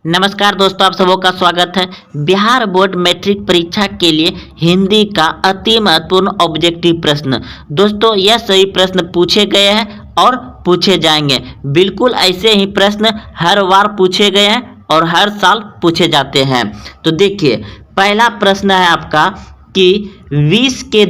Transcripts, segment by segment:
नमस्कार दोस्तों, आप सबों का स्वागत है। बिहार बोर्ड मैट्रिक परीक्षा के लिए हिंदी का अति महत्वपूर्ण ऑब्जेक्टिव प्रश्न। दोस्तों, यह सही प्रश्न पूछे गए हैं और पूछे जाएंगे। बिल्कुल ऐसे ही प्रश्न हर बार पूछे गए हैं और हर साल पूछे जाते हैं। तो देखिए, पहला प्रश्न है आपका कि विष के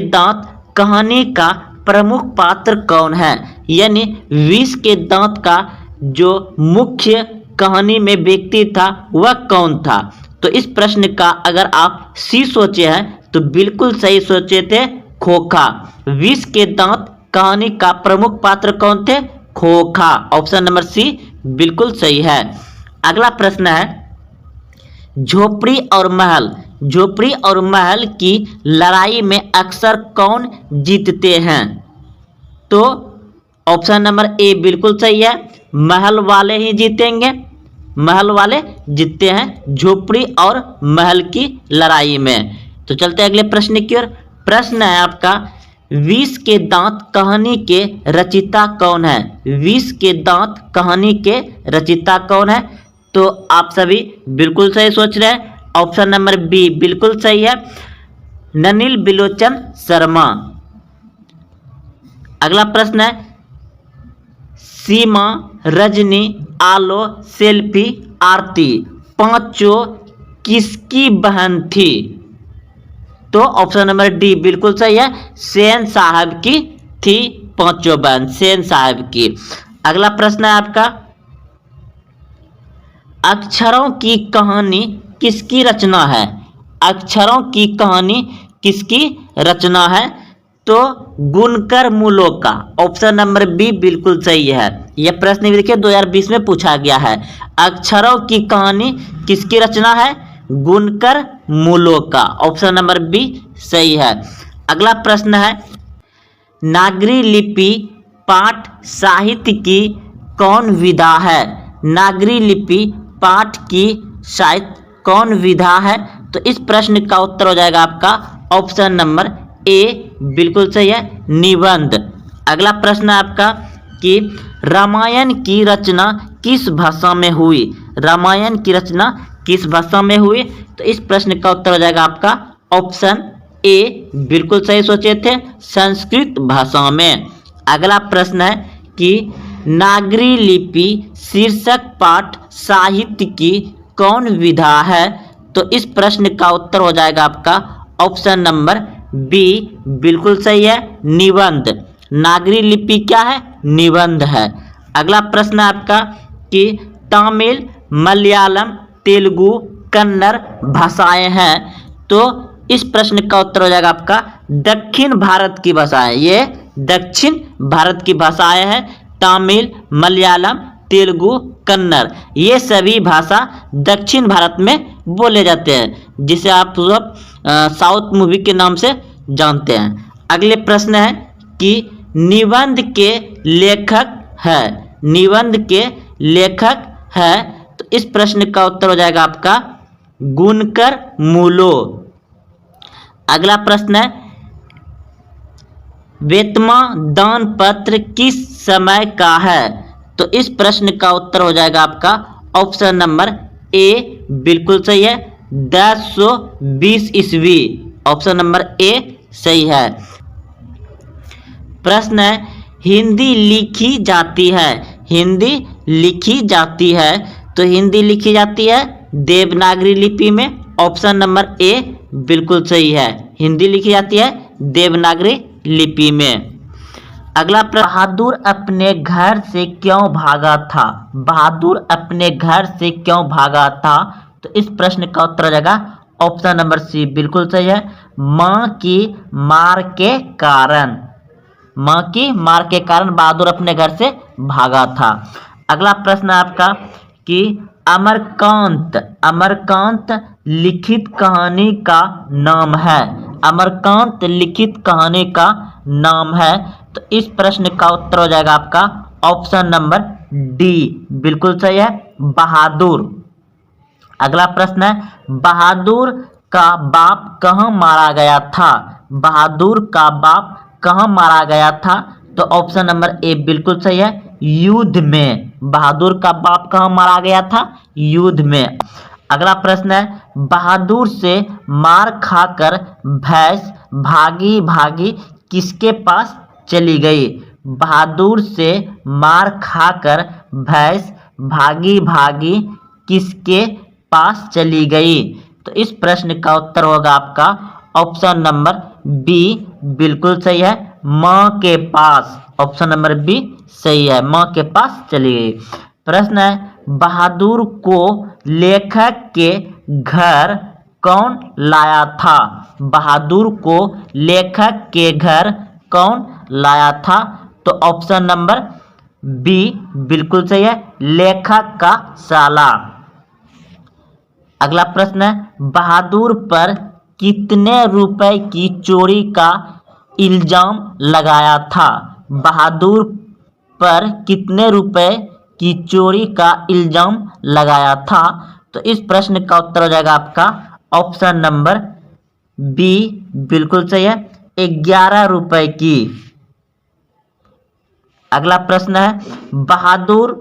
दांत कहानी का प्रमुख पात्र कौन है। यानी विष के दांत का जो मुख्य कहानी में व्यक्ति था वह कौन था। तो इस प्रश्न का अगर आप सी सोचे हैं तो बिल्कुल सही सोचे थे, खोखा। विष के दांत कहानी का प्रमुख पात्र कौन थे? खोखा। ऑप्शन नंबर सी बिल्कुल सही है। अगला प्रश्न है, झोपड़ी और महल की लड़ाई में अक्सर कौन जीतते हैं? तो ऑप्शन नंबर ए बिल्कुल सही है, महल वाले ही जीतेंगे। महल वाले जीतते हैं झोपड़ी और महल की लड़ाई में। तो चलते हैं अगले प्रश्न की ओर। प्रश्न है आपका, विष के दांत कहानी के रचयिता कौन है? विष के दांत कहानी के रचयिता कौन है? तो आप सभी बिल्कुल सही सोच रहे हैं। ऑप्शन नंबर बी बिल्कुल सही है, ननिल बिलोचन शर्मा। अगला प्रश्न है, सीमा, रजनी, आलो, सेल्फी, आरती पांचों किसकी बहन थी? तो ऑप्शन नंबर डी बिल्कुल सही है, सेन साहब की थी पांचों बहन, सेन साहब की। अगला प्रश्न है आपका, अक्षरों की कहानी किसकी रचना है? अक्षरों की कहानी किसकी रचना है? तो गुणकर मूलों का। ऑप्शन नंबर बी बिल्कुल सही है। यह प्रश्न भी देखिए 2020 में पूछा गया है। अक्षरों की कहानी किसकी रचना है? गुणकर मूलों का। ऑप्शन नंबर बी सही है। अगला प्रश्न है, नागरी लिपि पाठ साहित्य की कौन विधा है? नागरी लिपि पाठ की साहित्य कौन विधा है? तो इस प्रश्न का उत्तर हो जाएगा आपका ऑप्शन नंबर ए बिल्कुल सही है, निबंध। अगला प्रश्न है आपका कि रामायण की रचना किस भाषा में हुई? रामायण की रचना किस भाषा में हुई? तो इस प्रश्न का उत्तर हो जाएगा आपका ऑप्शन ए बिल्कुल सही सोचे थे, संस्कृत भाषा में। अगला प्रश्न है कि नागरी लिपि शीर्षक पाठ साहित्य की कौन विधा है? तो इस प्रश्न का उत्तर हो जाएगा आपका ऑप्शन नंबर बी बिल्कुल सही है, निबंध। नागरी लिपि क्या है? निबंध है। अगला प्रश्न है आपका कि तमिल, मलयालम, तेलुगु, कन्नड़ भाषाएं हैं। तो इस प्रश्न का उत्तर हो जाएगा आपका दक्षिण भारत की भाषाएं। ये दक्षिण भारत की भाषाएं हैं। तमिल, मलयालम, तेलुगु, कन्नड़ ये सभी भाषा दक्षिण भारत में बोले जाते हैं, जिसे आप सब साउथ मूवी के नाम से जानते हैं। अगले प्रश्न है कि निबंध के लेखक है। निबंध के लेखक है। तो इस प्रश्न का उत्तर हो जाएगा आपका गुणकर मूलो। अगला प्रश्न है, वेतमा दान पत्र किस समय का है? तो इस प्रश्न का उत्तर हो जाएगा आपका ऑप्शन नंबर ए बिल्कुल सही है, 1020 ईस्वी। ऑप्शन नंबर ए सही है। प्रश्न है, हिंदी लिखी जाती है। हिंदी लिखी जाती है। तो हिंदी लिखी जाती है देवनागरी लिपि में। ऑप्शन नंबर ए बिल्कुल सही है, हिंदी लिखी जाती है देवनागरी लिपि में। अगला प्रश्न, बहादुर अपने घर से क्यों भागा था? बहादुर अपने घर से क्यों भागा था? तो इस प्रश्न का उत्तर हो जाएगा ऑप्शन नंबर सी बिल्कुल सही है, मां की मार के कारण। मां की मार के कारण बहादुर अपने घर से भागा था। अगला प्रश्न है आपका कि अमरकांत लिखित कहानी का नाम है। अमरकांत लिखित कहानी का नाम है। तो इस प्रश्न का उत्तर हो जाएगा आपका ऑप्शन नंबर डी बिल्कुल सही है, बहादुर। अगला प्रश्न है, बहादुर का बाप कहाँ मारा गया था? बहादुर का बाप कहाँ मारा गया था? तो ऑप्शन नंबर ए बिल्कुल सही है, युद्ध में। बहादुर का बाप कहाँ मारा गया था? युद्ध में। अगला प्रश्न है, बहादुर से मार खाकर भैंस भागी भागी किसके पास चली गई? बहादुर से मार खाकर भैंस भागी भागी किसके पास चली गई? तो इस प्रश्न का उत्तर होगा आपका ऑप्शन नंबर बी बिल्कुल सही है, माँ के पास। ऑप्शन नंबर बी सही है, माँ के पास चली गई। प्रश्न है, बहादुर को लेखक के घर कौन लाया था? बहादुर को लेखक के घर कौन लाया था? तो ऑप्शन नंबर बी बिल्कुल सही है, लेखक का साला। अगला प्रश्न है, बहादुर पर कितने रुपए की चोरी का इल्जाम लगाया था? बहादुर पर कितने रुपए की चोरी का इल्जाम लगाया था? तो इस प्रश्न का उत्तर हो जाएगा आपका ऑप्शन नंबर बी बिल्कुल सही है, 11 रुपए की। अगला प्रश्न है, बहादुर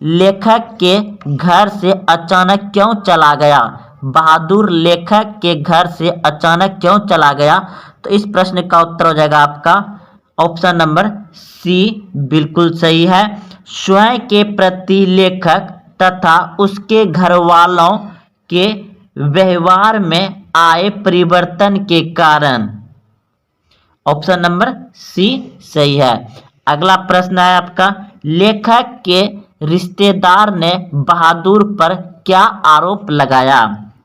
लेखक के घर से अचानक क्यों चला गया? बहादुर लेखक के घर से अचानक क्यों चला गया? तो इस प्रश्न का उत्तर हो जाएगा आपका ऑप्शन नंबर सी बिल्कुल सही है, स्वयं के प्रति लेखक तथा उसके घर वालों के व्यवहार में आए परिवर्तन के कारण। ऑप्शन नंबर सी सही है। अगला प्रश्न है आपका, लेखक के रिश्तेदार ने बहादुर पर क्या आरोप लगाया?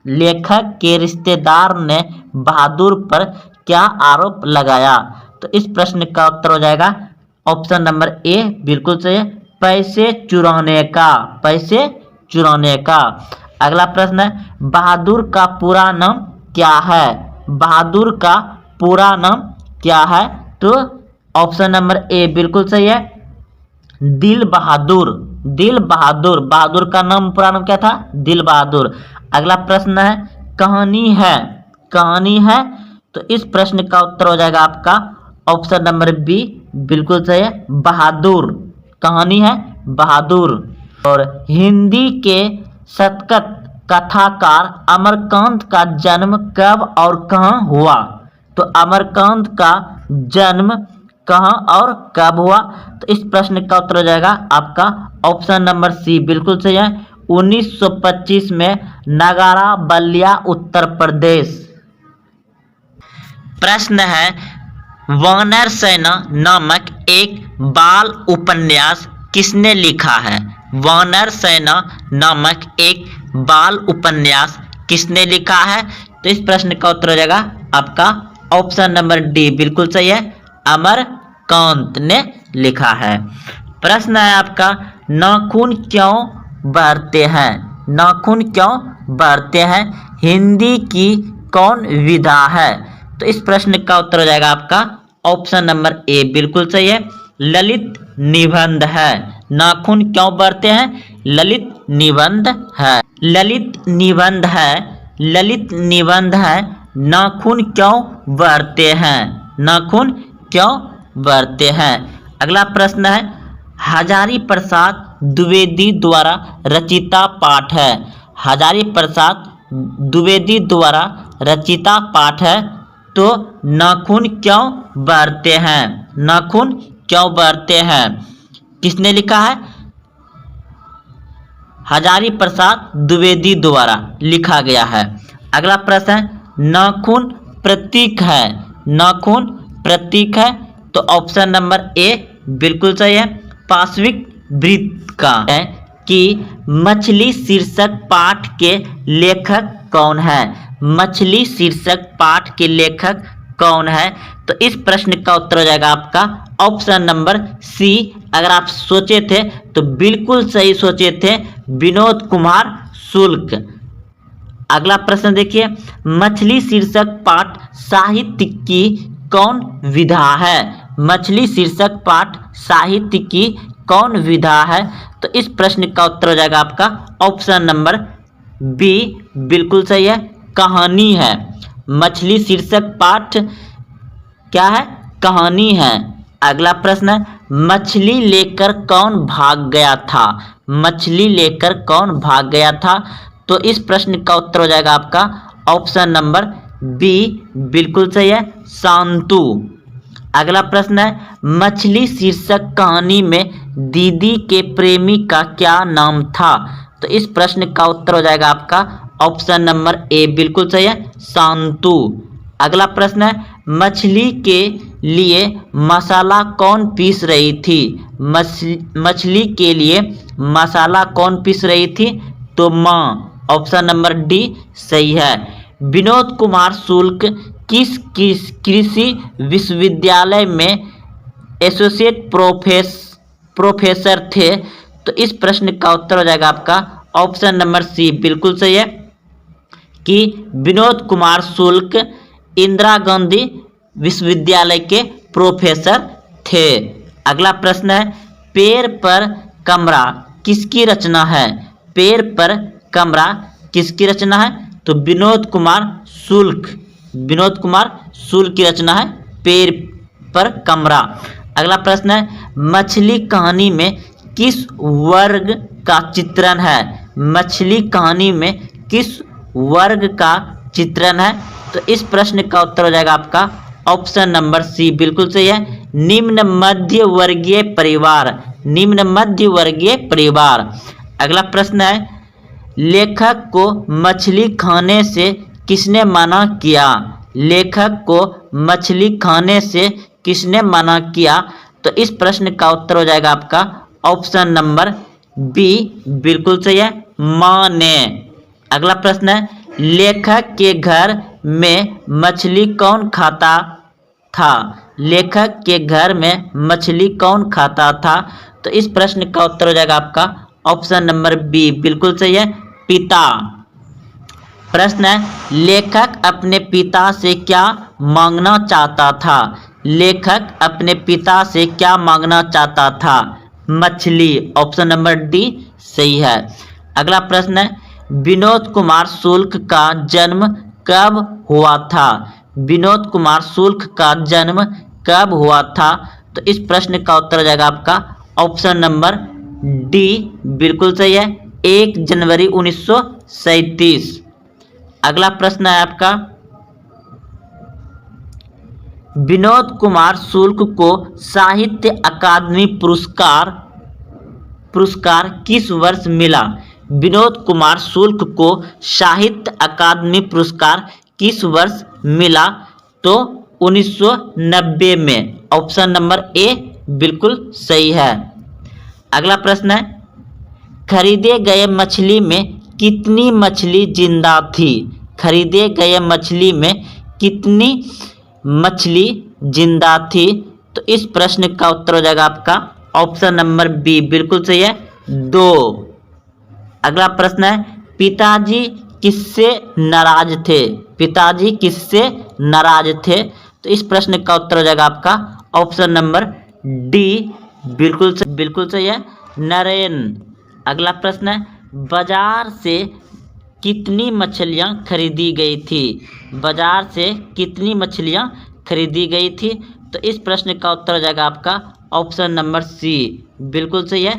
लेखक के रिश्तेदार ने बहादुर पर क्या आरोप लगाया? तो इस प्रश्न का उत्तर हो जाएगा ऑप्शन नंबर ए बिल्कुल सही है, पैसे चुराने का। पैसे चुराने का। अगला प्रश्न है, बहादुर का पूरा नाम क्या है? बहादुर का पूरा नाम क्या है? तो ऑप्शन नंबर ए बिल्कुल सही है, दिल बहादुर। दिल बहादुर। बहादुर का नाम पूरा नाम क्या था? दिल बहादुर। अगला प्रश्न है, कहानी है। कहानी है। तो इस प्रश्न का उत्तर हो जाएगा आपका ऑप्शन नंबर बी बिल्कुल सही है, बहादुर। कहानी है बहादुर। और हिंदी के शतक कथाकार अमरकांत का जन्म कब और कहाँ हुआ? तो अमरकांत का जन्म कहाँ और कब हुआ? तो इस प्रश्न का उत्तर हो जाएगा आपका ऑप्शन नंबर सी बिल्कुल सही है, 1925 में नगारा बलिया उत्तर प्रदेश। प्रश्न है, वानर सेना नामक एक बाल उपन्यास किसने लिखा है? वानर सेना नामक एक बाल उपन्यास किसने लिखा है? तो इस प्रश्न का उत्तर हो जाएगा आपका ऑप्शन नंबर डी बिल्कुल सही है, अमरकांत ने लिखा है। प्रश्न है आपका, नाखून क्यों बढ़ते हैं? नाखून क्यों बढ़ते हैं? हिंदी की कौन विधा है? तो इस प्रश्न का उत्तर हो जाएगा आपका ऑप्शन नंबर ए बिल्कुल सही है, ललित निबंध है। नाखून क्यों बढ़ते हैं? ललित निबंध है। ललित निबंध है। ललित निबंध है। नाखून क्यों बढ़ते हैं? नाखून क्यों बढ़ते हैं? अगला प्रश्न है, हजारी प्रसाद द्विवेदी द्वारा रचिता पाठ है। हजारी प्रसाद द्विवेदी द्वारा रचिता पाठ है। तो नाखून क्यों बढ़ते हैं? नाखून क्यों बढ़ते हैं किसने लिखा है? हजारी प्रसाद द्विवेदी द्वारा लिखा गया है। अगला प्रश्न है, नाखून प्रतीक है। नाखून प्रतीक है। तो ऑप्शन नंबर ए बिल्कुल सही है, पार्श्विक वृत्त का है कि मछली शीर्षक पाठ के लेखक कौन है? मछली शीर्षक पाठ के लेखक कौन है? तो इस प्रश्न का उत्तर हो जाएगा आपका ऑप्शन नंबर सी। अगर आप सोचे थे तो बिल्कुल सही सोचे थे, विनोद कुमार शुक्ल। अगला प्रश्न देखिए, मछली शीर्षक पाठ साहित्य की कौन विधा है? मछली शीर्षक पाठ साहित्य की कौन विधा है? तो इस प्रश्न का उत्तर हो जाएगा आपका ऑप्शन नंबर बी बिल्कुल सही है, कहानी है। मछली शीर्षक पाठ क्या है? कहानी है। अगला प्रश्न है, मछली लेकर कौन भाग गया था? मछली लेकर कौन भाग गया था? तो इस प्रश्न का उत्तर हो जाएगा आपका ऑप्शन नंबर बी, बिल्कुल सही है, शांतु। अगला प्रश्न है, मछली शीर्षक कहानी में दीदी के प्रेमी का क्या नाम था? तो इस प्रश्न का उत्तर हो जाएगा आपका ऑप्शन नंबर ए, बिल्कुल सही है, शांतु। अगला प्रश्न है, मछली के लिए मसाला कौन पीस रही थी? मछली के लिए मसाला कौन पीस रही थी? तो माँ, ऑप्शन नंबर डी सही है। विनोद कुमार शुक्ल किस कृषि विश्वविद्यालय में एसोसिएट प्रोफेसर थे? तो इस प्रश्न का उत्तर हो जाएगा आपका ऑप्शन नंबर सी, बिल्कुल सही है, कि विनोद कुमार शुक्ल इंदिरा गांधी विश्वविद्यालय के प्रोफेसर थे। अगला प्रश्न है, पेड़ पर कमरा किसकी रचना है? पेड़ पर कमरा किसकी रचना है? तो विनोद कुमार शुक्ल की रचना है पेड़ पर कमरा। अगला प्रश्न है, मछली कहानी में किस वर्ग का चित्रण है? मछली कहानी में किस वर्ग का चित्रण है? तो इस प्रश्न का उत्तर हो जाएगा आपका ऑप्शन नंबर सी, बिल्कुल सही है, निम्न मध्य वर्गीय परिवार। अगला प्रश्न है, लेखक को मछली खाने से किसने मना किया? लेखक को मछली खाने से किसने मना किया? तो इस प्रश्न का उत्तर हो जाएगा आपका ऑप्शन नंबर बी, बिल्कुल सही है, माँ ने। अगला प्रश्न है, लेखक के घर में मछली कौन खाता था? लेखक के घर में मछली कौन खाता था? तो इस प्रश्न का उत्तर हो जाएगा आपका ऑप्शन नंबर बी, बिल्कुल सही है, पिता। प्रश्न है, लेखक अपने पिता से क्या मांगना चाहता था? लेखक अपने पिता से क्या मांगना चाहता था? मछली, ऑप्शन नंबर डी सही है। अगला प्रश्न है, विनोद कुमार शुक्ल का जन्म कब हुआ था? विनोद कुमार शुक्ल का जन्म कब हुआ था? तो इस प्रश्न का उत्तर हो जाएगा आपका ऑप्शन नंबर डी, बिल्कुल सही है, 1 जनवरी 1937। अगला प्रश्न है आपका, विनोद कुमार शुक्ल को साहित्य अकादमी पुरस्कार किस वर्ष मिला? विनोद कुमार शुक्ल को साहित्य अकादमी पुरस्कार किस वर्ष मिला? तो 1990 में, ऑप्शन नंबर ए बिल्कुल सही है। अगला प्रश्न है, खरीदे गए मछली में कितनी मछली जिंदा थी? खरीदे गए मछली में कितनी मछली जिंदा थी? तो इस प्रश्न का उत्तर हो जाएगा आपका ऑप्शन नंबर बी, बिल्कुल सही है, 2। अगला प्रश्न है, पिताजी किससे नाराज थे? पिताजी किससे नाराज थे? तो इस प्रश्न का उत्तर हो जाएगा आपका ऑप्शन नंबर डी, बिल्कुल सही है, नरेन। अगला प्रश्न है, बाजार से कितनी मछलियाँ खरीदी गई थी? बाजार से कितनी मछलियाँ खरीदी गई थी? तो इस प्रश्न का उत्तर हो जाएगा आपका ऑप्शन नंबर सी, बिल्कुल सही है,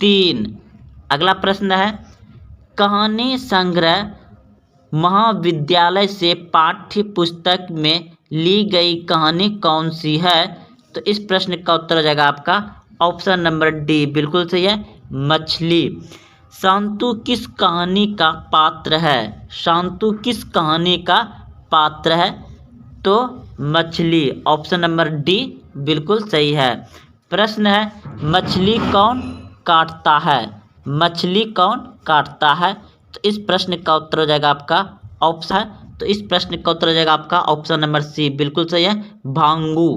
3। अगला प्रश्न है, कहानी संग्रह महाविद्यालय से पाठ्य पुस्तक में ली गई कहानी कौन सी है? तो इस प्रश्न का उत्तर हो जाएगा आपका ऑप्शन नंबर डी, बिल्कुल सही है, मछली। शांतु किस कहानी का पात्र है? शांतु किस कहानी का पात्र है? तो मछली, ऑप्शन नंबर डी बिल्कुल सही है। प्रश्न है, मछली कौन काटता है? मछली कौन काटता है? तो इस प्रश्न का उत्तर हो जाएगा आपका ऑप्शन, तो इस प्रश्न का उत्तर हो जाएगा आपका ऑप्शन नंबर सी, बिल्कुल सही है, भांगू।